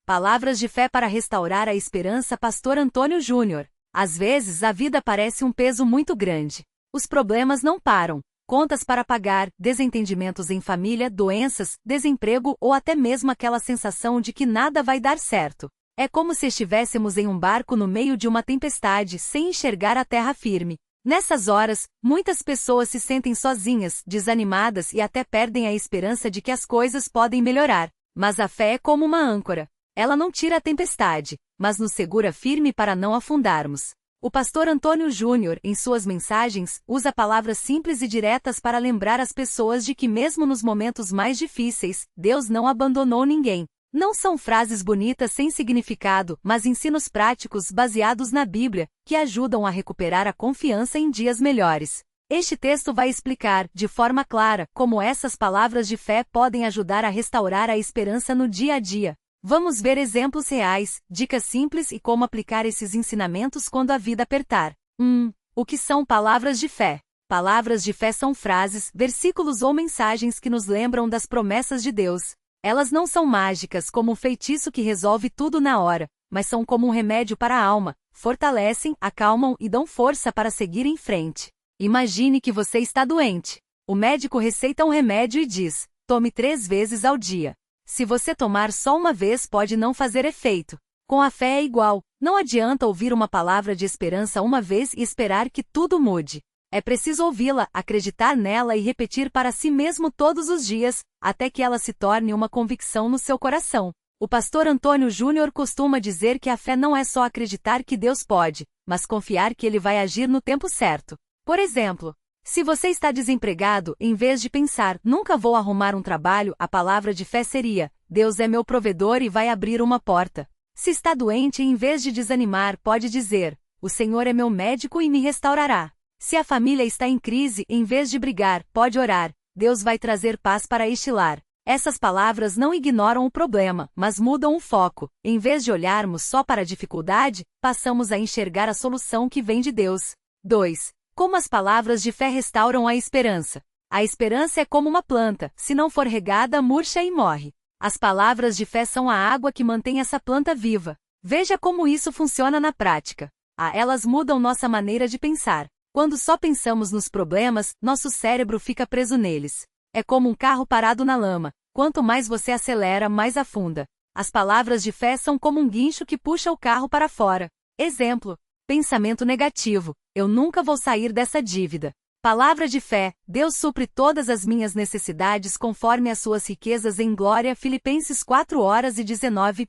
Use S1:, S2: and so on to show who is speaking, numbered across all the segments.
S1: Palavras de fé para restaurar a esperança. Pastor Antônio Júnior. Às vezes a vida parece um peso muito grande. Os problemas não param. Contas para pagar, desentendimentos em família, doenças, desemprego ou até mesmo aquela sensação de que nada vai dar certo. É como se estivéssemos em um barco no meio de uma tempestade, sem enxergar a terra firme. Nessas horas, muitas pessoas se sentem sozinhas, desanimadas e até perdem a esperança de que as coisas podem melhorar. Mas a fé é como uma âncora. Ela não tira a tempestade, mas nos segura firme para não afundarmos. O pastor Antônio Júnior, em suas mensagens, usa palavras simples e diretas para lembrar as pessoas de que mesmo nos momentos mais difíceis, Deus não abandonou ninguém. Não são frases bonitas sem significado, mas ensinos práticos baseados na Bíblia, que ajudam a recuperar a confiança em dias melhores. Este texto vai explicar, de forma clara, como essas palavras de fé podem ajudar a restaurar a esperança no dia a dia. Vamos ver exemplos reais, dicas simples e como aplicar esses ensinamentos quando a vida apertar. 1. O que são palavras de fé? Palavras de fé são frases, versículos ou mensagens que nos lembram das promessas de Deus. Elas não são mágicas como um feitiço que resolve tudo na hora, mas são como um remédio para a alma, fortalecem, acalmam e dão força para seguir em frente. Imagine que você está doente. O médico receita um remédio e diz: tome 3 vezes ao dia. Se você tomar só uma vez pode não fazer efeito. Com a fé é igual, não adianta ouvir uma palavra de esperança uma vez e esperar que tudo mude. É preciso ouvi-la, acreditar nela e repetir para si mesmo todos os dias, até que ela se torne uma convicção no seu coração. O pastor Antônio Júnior costuma dizer que a fé não é só acreditar que Deus pode, mas confiar que Ele vai agir no tempo certo. Por exemplo, se você está desempregado, em vez de pensar, nunca vou arrumar um trabalho, a palavra de fé seria: Deus é meu provedor e vai abrir uma porta. Se está doente, em vez de desanimar, pode dizer: o Senhor é meu médico e me restaurará. Se a família está em crise, em vez de brigar, pode orar: Deus vai trazer paz para este lar. Essas palavras não ignoram o problema, mas mudam o foco. Em vez de olharmos só para a dificuldade, passamos a enxergar a solução que vem de Deus. 2. Como as palavras de fé restauram a esperança? A esperança é como uma planta, se não for regada, murcha e morre. As palavras de fé são a água que mantém essa planta viva. Veja como isso funciona na prática. Elas mudam nossa maneira de pensar. Quando só pensamos nos problemas, nosso cérebro fica preso neles. É como um carro parado na lama. Quanto mais você acelera, mais afunda. As palavras de fé são como um guincho que puxa o carro para fora. Exemplo: pensamento negativo: eu nunca vou sair dessa dívida. Palavra de fé: Deus supre todas as minhas necessidades conforme as suas riquezas em glória. Filipenses 4:19.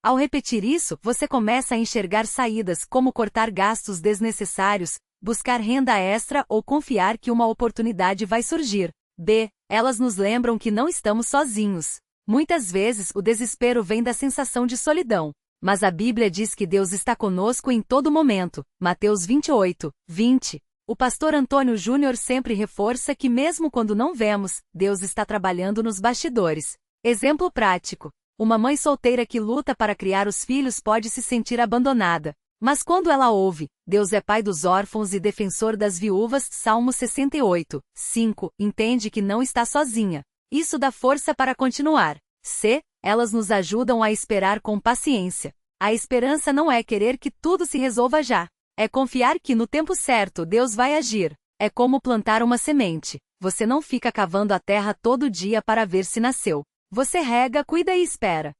S1: Ao repetir isso, você começa a enxergar saídas, como cortar gastos desnecessários, buscar renda extra ou confiar que uma oportunidade vai surgir. B. Elas nos lembram que não estamos sozinhos. Muitas vezes o desespero vem da sensação de solidão. Mas a Bíblia diz que Deus está conosco em todo momento. Mateus 28:20. O pastor Antônio Júnior sempre reforça que mesmo quando não vemos, Deus está trabalhando nos bastidores. Exemplo prático: uma mãe solteira que luta para criar os filhos pode se sentir abandonada. Mas quando ela ouve: Deus é pai dos órfãos e defensor das viúvas, Salmo 68:5, entende que não está sozinha. Isso dá força para continuar. C. Elas nos ajudam a esperar com paciência. A esperança não é querer que tudo se resolva já. É confiar que no tempo certo Deus vai agir. É como plantar uma semente. Você não fica cavando a terra todo dia para ver se nasceu. Você rega, cuida e espera.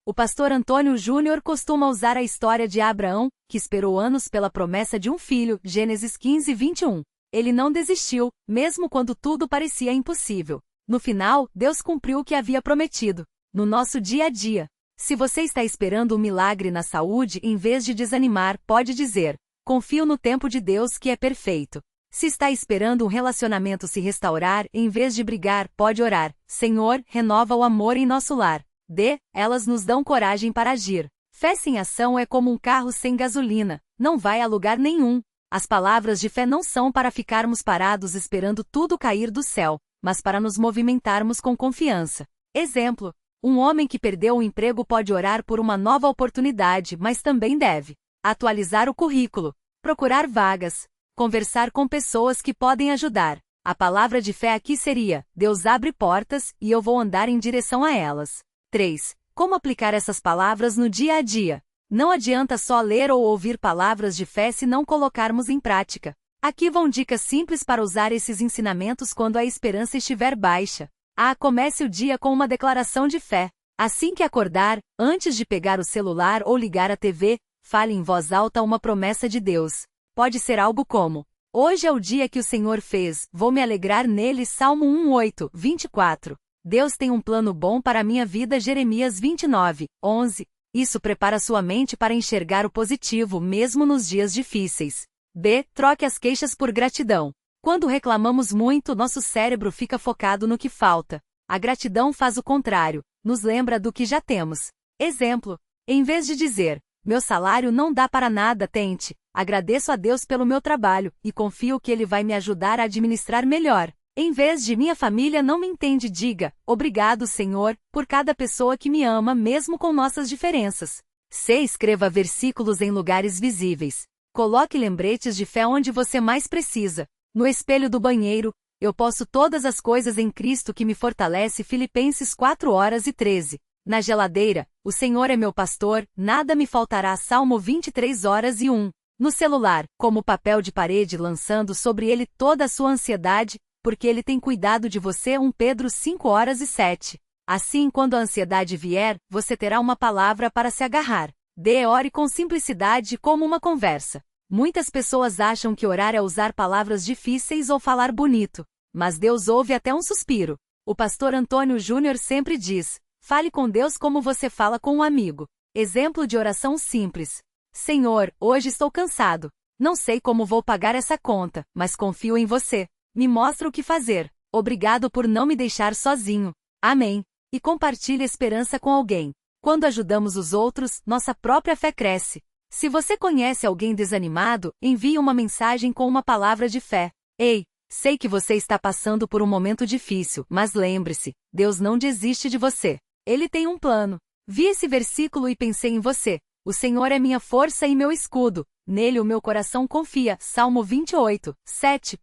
S1: O pastor Antônio Júnior costuma usar a história de Abraão, que esperou anos pela promessa de um filho, Gênesis 15:21. Ele não desistiu, mesmo quando tudo parecia impossível. No final, Deus cumpriu o que havia prometido. No nosso dia a dia, se você está esperando um milagre na saúde, em vez de desanimar, pode dizer: confio no tempo de Deus que é perfeito. Se está esperando um relacionamento se restaurar, em vez de brigar, pode orar: Senhor, renova o amor em nosso lar. D. Elas nos dão coragem para agir. Fé sem ação é como um carro sem gasolina, não vai a lugar nenhum. As palavras de fé não são para ficarmos parados esperando tudo cair do céu, mas para nos movimentarmos com confiança. Exemplo: um homem que perdeu o emprego pode orar por uma nova oportunidade, mas também deve atualizar o currículo, procurar vagas, conversar com pessoas que podem ajudar. A palavra de fé aqui seria: Deus abre portas, e eu vou andar em direção a elas. 3. Como aplicar essas palavras no dia a dia? Não adianta só ler ou ouvir palavras de fé se não colocarmos em prática. Aqui vão dicas simples para usar esses ensinamentos quando a esperança estiver baixa. Comece o dia com uma declaração de fé. Assim que acordar, antes de pegar o celular ou ligar a TV, fale em voz alta uma promessa de Deus. Pode ser algo como: hoje é o dia que o Senhor fez, vou me alegrar nele. Salmo 1:8, 24. Deus tem um plano bom para a minha vida. Jeremias 29:11. Isso prepara sua mente para enxergar o positivo mesmo nos dias difíceis. B. Troque as queixas por gratidão. Quando reclamamos muito, nosso cérebro fica focado no que falta. A gratidão faz o contrário, nos lembra do que já temos. Exemplo: em vez de dizer, meu salário não dá para nada, tente: agradeço a Deus pelo meu trabalho, e confio que Ele vai me ajudar a administrar melhor. Em vez de minha família não me entende, diga, obrigado, Senhor, por cada pessoa que me ama mesmo com nossas diferenças. C. Escreva versículos em lugares visíveis. Coloque lembretes de fé onde você mais precisa. No espelho do banheiro, eu posso todas as coisas em Cristo que me fortalece. Filipenses 4:13. Na geladeira, o Senhor é meu pastor, nada me faltará. Salmo 23:1. No celular, como papel de parede, lançando sobre ele toda a sua ansiedade, porque Ele tem cuidado de você. 1 Pedro 5:7. Assim, quando a ansiedade vier, você terá uma palavra para se agarrar. D. Ore com simplicidade, como uma conversa. Muitas pessoas acham que orar é usar palavras difíceis ou falar bonito. Mas Deus ouve até um suspiro. O pastor Antônio Júnior sempre diz: fale com Deus como você fala com um amigo. Exemplo de oração simples: Senhor, hoje estou cansado. Não sei como vou pagar essa conta, mas confio em você. Me mostra o que fazer. Obrigado por não me deixar sozinho. Amém. E compartilhe esperança com alguém. Quando ajudamos os outros, nossa própria fé cresce. Se você conhece alguém desanimado, envie uma mensagem com uma palavra de fé. Ei, sei que você está passando por um momento difícil, mas lembre-se, Deus não desiste de você. Ele tem um plano. Vi esse versículo e pensei em você. O Senhor é minha força e meu escudo. Nele o meu coração confia. Salmo 28:7.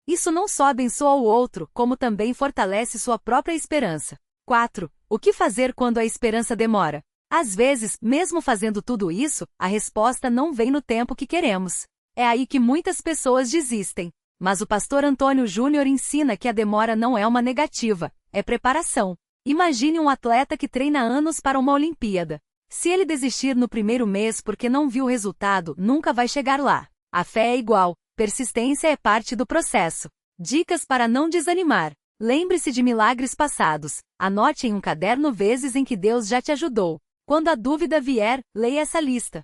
S1: Isso não só abençoa o outro, como também fortalece sua própria esperança. 4. O que fazer quando a esperança demora? Às vezes, mesmo fazendo tudo isso, a resposta não vem no tempo que queremos. É aí que muitas pessoas desistem. Mas o pastor Antônio Júnior ensina que a demora não é uma negativa, é preparação. Imagine um atleta que treina anos para uma Olimpíada. Se ele desistir no primeiro mês porque não viu o resultado, nunca vai chegar lá. A fé é igual. Persistência é parte do processo. Dicas para não desanimar. Lembre-se de milagres passados. Anote em um caderno vezes em que Deus já te ajudou. Quando a dúvida vier, leia essa lista.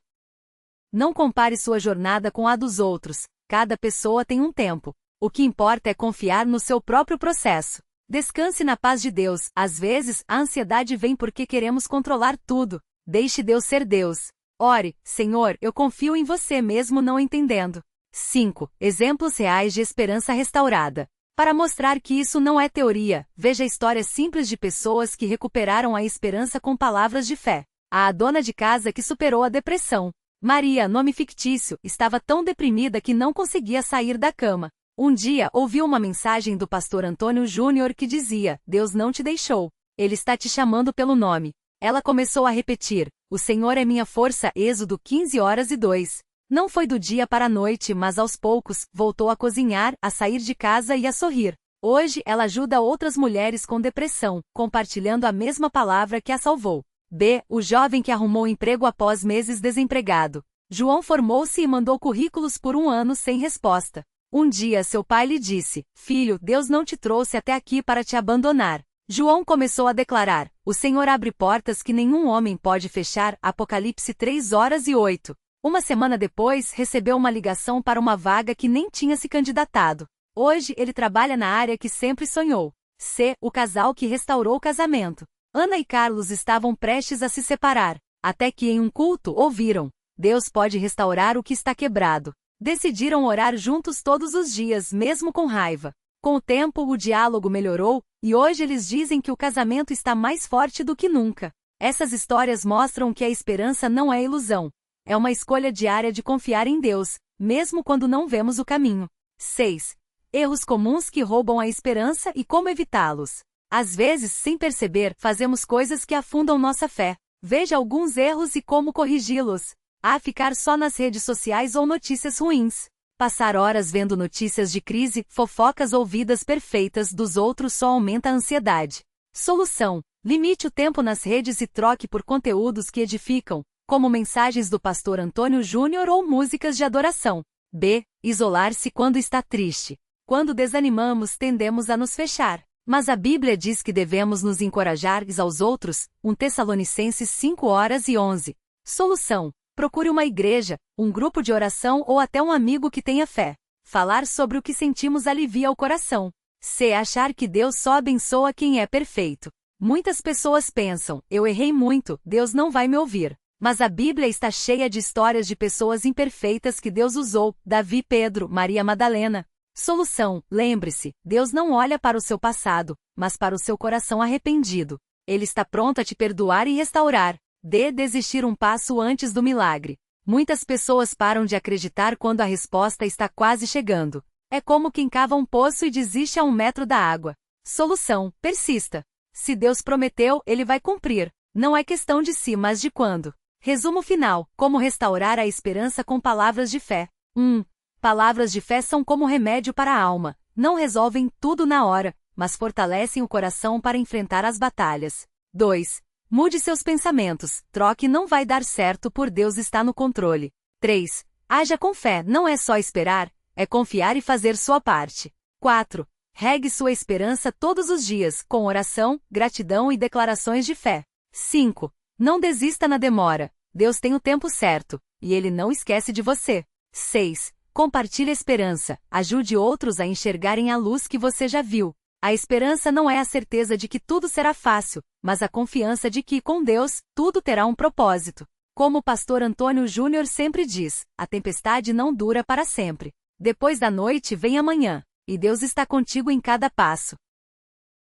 S1: Não compare sua jornada com a dos outros. Cada pessoa tem um tempo. O que importa é confiar no seu próprio processo. Descanse na paz de Deus. Às vezes, a ansiedade vem porque queremos controlar tudo. Deixe Deus ser Deus. Ore: Senhor, eu confio em você mesmo não entendendo. 5. Exemplos reais de esperança restaurada. Para mostrar que isso não é teoria, veja histórias simples de pessoas que recuperaram a esperança com palavras de fé. A dona de casa que superou a depressão. Maria, nome fictício, estava tão deprimida que não conseguia sair da cama. Um dia, ouviu uma mensagem do pastor Antônio Júnior que dizia: Deus não te deixou. Ele está te chamando pelo nome. Ela começou a repetir: o Senhor é minha força. Êxodo 15:2. Não foi do dia para a noite, mas aos poucos, voltou a cozinhar, a sair de casa e a sorrir. Hoje, ela ajuda outras mulheres com depressão, compartilhando a mesma palavra que a salvou. B. O jovem que arrumou emprego após meses desempregado. João formou-se e mandou currículos por 1 ano sem resposta. Um dia seu pai lhe disse: Filho, Deus não te trouxe até aqui para te abandonar. João começou a declarar: O Senhor abre portas que nenhum homem pode fechar. Apocalipse 3:8. Uma semana depois, recebeu uma ligação para uma vaga que nem tinha se candidatado. Hoje, ele trabalha na área que sempre sonhou. C. O casal que restaurou o casamento. Ana e Carlos estavam prestes a se separar, até que em um culto ouviram: Deus pode restaurar o que está quebrado. Decidiram orar juntos todos os dias, mesmo com raiva. Com o tempo, o diálogo melhorou, e hoje eles dizem que o casamento está mais forte do que nunca. Essas histórias mostram que a esperança não é ilusão. É uma escolha diária de confiar em Deus, mesmo quando não vemos o caminho. 6. Erros comuns que roubam a esperança e como evitá-los. Às vezes, sem perceber, fazemos coisas que afundam nossa fé. Veja alguns erros e como corrigi-los. Ficar só nas redes sociais ou notícias ruins. Passar horas vendo notícias de crise, fofocas ou vidas perfeitas dos outros só aumenta a ansiedade. Solução: limite o tempo nas redes e troque por conteúdos que edificam, como mensagens do pastor Antônio Júnior ou músicas de adoração. B. Isolar-se quando está triste. Quando desanimamos, tendemos a nos fechar. Mas a Bíblia diz que devemos nos encorajar uns aos outros, 1 Tessalonicenses 5:11. Solução: procure uma igreja, um grupo de oração ou até um amigo que tenha fé. Falar sobre o que sentimos alivia o coração. C. Achar que Deus só abençoa quem é perfeito. Muitas pessoas pensam, eu errei muito, Deus não vai me ouvir. Mas a Bíblia está cheia de histórias de pessoas imperfeitas que Deus usou, Davi, Pedro, Maria Madalena. Solução: lembre-se, Deus não olha para o seu passado, mas para o seu coração arrependido. Ele está pronto a te perdoar e restaurar. D. Desistir um passo antes do milagre. Muitas pessoas param de acreditar quando a resposta está quase chegando. É como quem cava um poço e desiste a 1 metro da água. Solução: persista. Se Deus prometeu, Ele vai cumprir. Não é questão de se, mas de quando. Resumo final: como restaurar a esperança com palavras de fé. 1. Palavras de fé são como remédio para a alma. Não resolvem tudo na hora, mas fortalecem o coração para enfrentar as batalhas. 2. Mude seus pensamentos. Troque não vai dar certo por Deus está no controle. 3. Haja com fé. Não é só esperar, é confiar e fazer sua parte. 4. Regue sua esperança todos os dias, com oração, gratidão e declarações de fé. 5. Não desista na demora. Deus tem o tempo certo, e Ele não esquece de você. 6. Compartilhe a esperança. Ajude outros a enxergarem a luz que você já viu. A esperança não é a certeza de que tudo será fácil, mas a confiança de que, com Deus, tudo terá um propósito. Como o pastor Antônio Júnior sempre diz, a tempestade não dura para sempre. Depois da noite vem a manhã, e Deus está contigo em cada passo.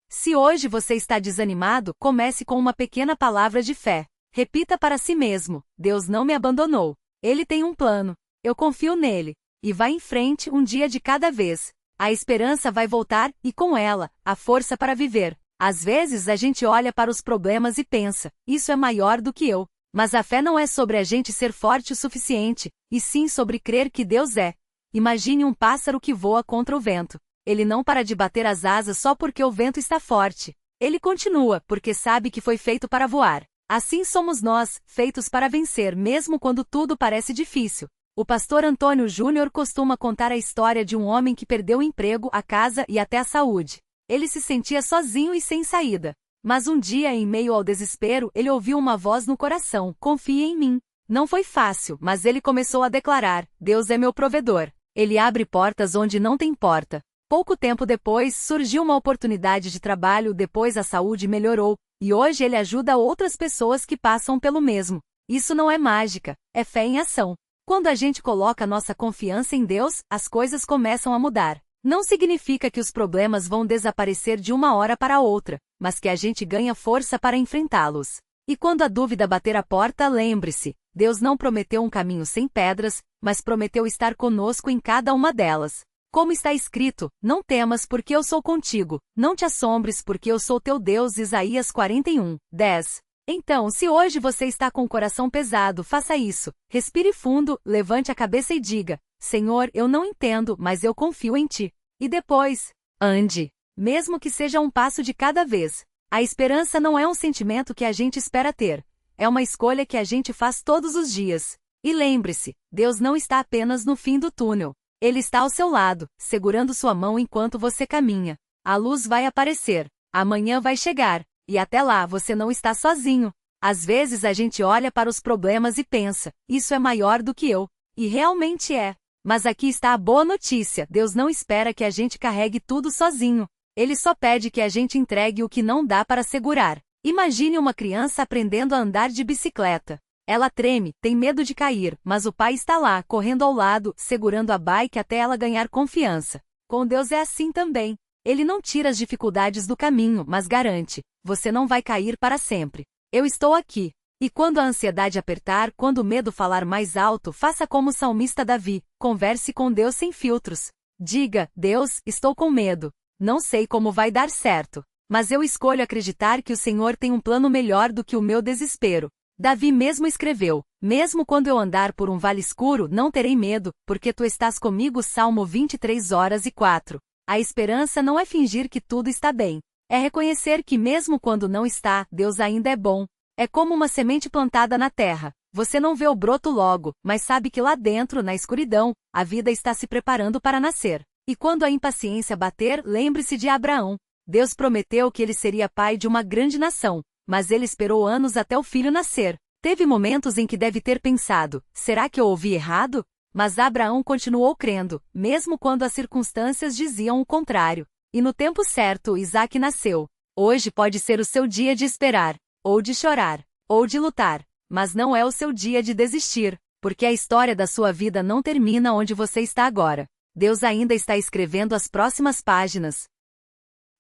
S1: Se hoje você está desanimado, comece com uma pequena palavra de fé. Repita para si mesmo: Deus não me abandonou. Ele tem um plano. Eu confio nele. E vá em frente, um dia de cada vez. A esperança vai voltar, e com ela, a força para viver. Às vezes a gente olha para os problemas e pensa, isso é maior do que eu. Mas a fé não é sobre a gente ser forte o suficiente, e sim sobre crer que Deus é. Imagine um pássaro que voa contra o vento. Ele não para de bater as asas só porque o vento está forte. Ele continua, porque sabe que foi feito para voar. Assim somos nós, feitos para vencer mesmo quando tudo parece difícil. O pastor Antônio Júnior costuma contar a história de um homem que perdeu o emprego, a casa e até a saúde. Ele se sentia sozinho e sem saída. Mas um dia, em meio ao desespero, ele ouviu uma voz no coração: confie em mim. Não foi fácil, mas ele começou a declarar: Deus é meu provedor. Ele abre portas onde não tem porta. Pouco tempo depois, surgiu uma oportunidade de trabalho, depois a saúde melhorou, e hoje ele ajuda outras pessoas que passam pelo mesmo. Isso não é mágica, é fé em ação. Quando a gente coloca nossa confiança em Deus, as coisas começam a mudar. Não significa que os problemas vão desaparecer de uma hora para outra, mas que a gente ganha força para enfrentá-los. E quando a dúvida bater a porta, lembre-se, Deus não prometeu um caminho sem pedras, mas prometeu estar conosco em cada uma delas. Como está escrito, não temas porque eu sou contigo, não te assombres porque eu sou teu Deus. Isaías 41:10. Então, se hoje você está com o coração pesado, faça isso. Respire fundo, levante a cabeça e diga: Senhor, eu não entendo, mas eu confio em ti. E depois, ande. Mesmo que seja um passo de cada vez. A esperança não é um sentimento que a gente espera ter. É uma escolha que a gente faz todos os dias. E lembre-se, Deus não está apenas no fim do túnel. Ele está ao seu lado, segurando sua mão enquanto você caminha. A luz vai aparecer. Amanhã vai chegar. E até lá você não está sozinho. Às vezes a gente olha para os problemas e pensa, isso é maior do que eu. E realmente é. Mas aqui está a boa notícia: Deus não espera que a gente carregue tudo sozinho. Ele só pede que a gente entregue o que não dá para segurar. Imagine uma criança aprendendo a andar de bicicleta. Ela treme, tem medo de cair, mas o pai está lá, correndo ao lado, segurando a bike até ela ganhar confiança. Com Deus é assim também. Ele não tira as dificuldades do caminho, mas garante: você não vai cair para sempre. Eu estou aqui. E quando a ansiedade apertar, quando o medo falar mais alto, faça como o salmista Davi: converse com Deus sem filtros. Diga: Deus, estou com medo. Não sei como vai dar certo. Mas eu escolho acreditar que o Senhor tem um plano melhor do que o meu desespero. Davi mesmo escreveu: mesmo quando eu andar por um vale escuro, não terei medo, porque tu estás comigo. Salmo 23:4. A esperança não é fingir que tudo está bem. É reconhecer que mesmo quando não está, Deus ainda é bom. É como uma semente plantada na terra. Você não vê o broto logo, mas sabe que lá dentro, na escuridão, a vida está se preparando para nascer. E quando a impaciência bater, lembre-se de Abraão. Deus prometeu que ele seria pai de uma grande nação, mas ele esperou anos até o filho nascer. Teve momentos em que deve ter pensado: será que eu ouvi errado? Mas Abraão continuou crendo, mesmo quando as circunstâncias diziam o contrário. E no tempo certo, Isaque nasceu. Hoje pode ser o seu dia de esperar, ou de chorar, ou de lutar, mas não é o seu dia de desistir, porque a história da sua vida não termina onde você está agora. Deus ainda está escrevendo as próximas páginas.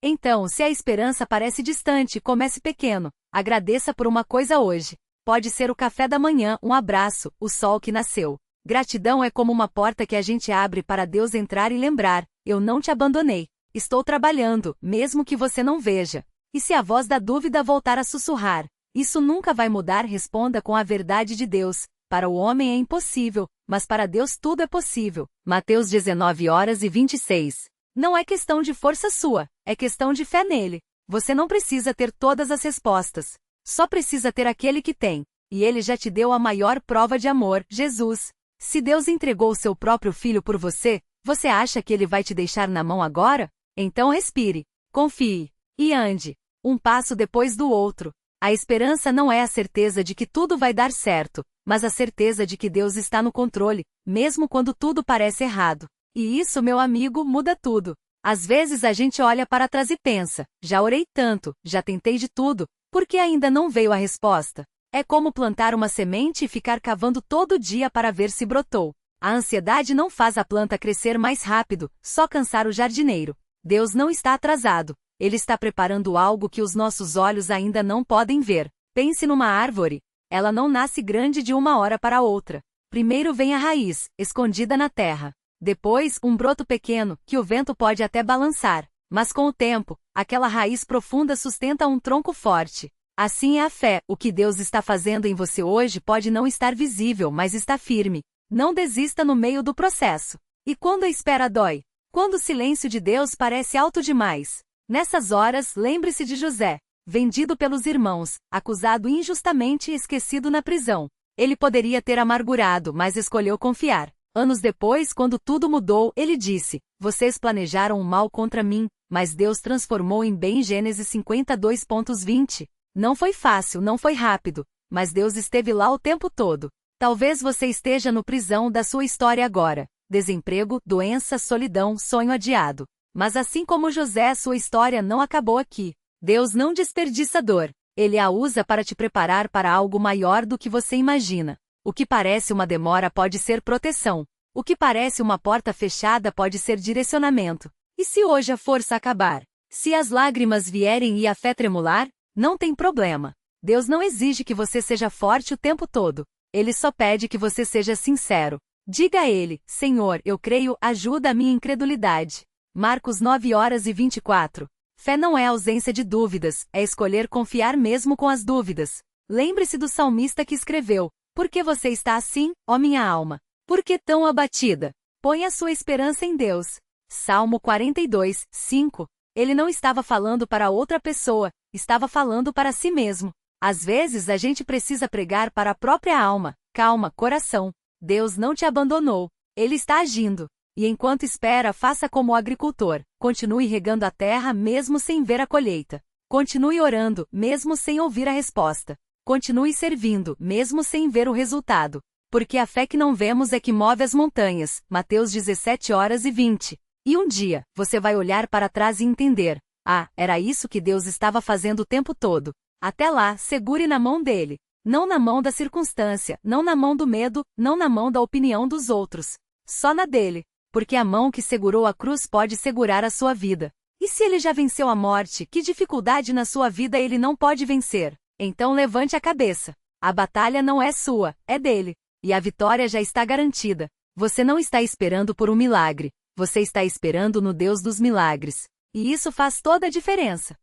S1: Então, se a esperança parece distante, comece pequeno. Agradeça por uma coisa hoje. Pode ser o café da manhã, um abraço, o sol que nasceu. Gratidão é como uma porta que a gente abre para Deus entrar e lembrar: eu não te abandonei. Estou trabalhando, mesmo que você não veja. E se a voz da dúvida voltar a sussurrar: isso nunca vai mudar, responda com a verdade de Deus: para o homem é impossível, mas para Deus tudo é possível. Mateus 19:26. Não é questão de força sua, é questão de fé nele. Você não precisa ter todas as respostas. Só precisa ter aquele que tem. E ele já te deu a maior prova de amor, Jesus. Se Deus entregou o seu próprio filho por você, você acha que ele vai te deixar na mão agora? Então respire, confie e ande, um passo depois do outro. A esperança não é a certeza de que tudo vai dar certo, mas a certeza de que Deus está no controle, mesmo quando tudo parece errado. E isso, meu amigo, muda tudo. Às vezes a gente olha para trás e pensa: já orei tanto, já tentei de tudo, por que ainda não veio a resposta? É como plantar uma semente e ficar cavando todo dia para ver se brotou. A ansiedade não faz a planta crescer mais rápido, só cansar o jardineiro. Deus não está atrasado. Ele está preparando algo que os nossos olhos ainda não podem ver. Pense numa árvore. Ela não nasce grande de uma hora para outra. Primeiro vem a raiz, escondida na terra. Depois, um broto pequeno, que o vento pode até balançar. Mas com o tempo, aquela raiz profunda sustenta um tronco forte. Assim é a fé. O que Deus está fazendo em você hoje pode não estar visível, mas está firme. Não desista no meio do processo. E quando a espera dói? Quando o silêncio de Deus parece alto demais? Nessas horas, lembre-se de José, vendido pelos irmãos, acusado injustamente e esquecido na prisão. Ele poderia ter amargurado, mas escolheu confiar. Anos depois, quando tudo mudou, ele disse: vocês planejaram o mal contra mim, mas Deus transformou em bem. Gênesis 52:20. Não foi fácil, não foi rápido, mas Deus esteve lá o tempo todo. Talvez você esteja no prisão da sua história agora. Desemprego, doença, solidão, sonho adiado. Mas assim como José, sua história não acabou aqui. Deus não desperdiça dor. Ele a usa para te preparar para algo maior do que você imagina. O que parece uma demora pode ser proteção. O que parece uma porta fechada pode ser direcionamento. E se hoje a força acabar? Se as lágrimas vierem e a fé tremular? Não tem problema. Deus não exige que você seja forte o tempo todo. Ele só pede que você seja sincero. Diga a Ele: Senhor, eu creio, ajuda a minha incredulidade. Marcos 9:24. Fé não é ausência de dúvidas, é escolher confiar mesmo com as dúvidas. Lembre-se do salmista que escreveu: por que você está assim, ó minha alma? Por que tão abatida? Põe a sua esperança em Deus. Salmo 42:5. Ele não estava falando para outra pessoa, estava falando para si mesmo. Às vezes a gente precisa pregar para a própria alma. Calma, coração. Deus não te abandonou. Ele está agindo. E enquanto espera, faça como o agricultor. Continue regando a terra mesmo sem ver a colheita. Continue orando, mesmo sem ouvir a resposta. Continue servindo, mesmo sem ver o resultado. Porque a fé que não vemos é que move as montanhas. Mateus 17:20. E um dia, você vai olhar para trás e entender: ah, era isso que Deus estava fazendo o tempo todo. Até lá, segure na mão dele. Não na mão da circunstância, não na mão do medo, não na mão da opinião dos outros. Só na dele. Porque a mão que segurou a cruz pode segurar a sua vida. E se ele já venceu a morte, que dificuldade na sua vida ele não pode vencer? Então levante a cabeça. A batalha não é sua, é dele. E a vitória já está garantida. Você não está esperando por um milagre. Você está esperando no Deus dos milagres. E isso faz toda a diferença.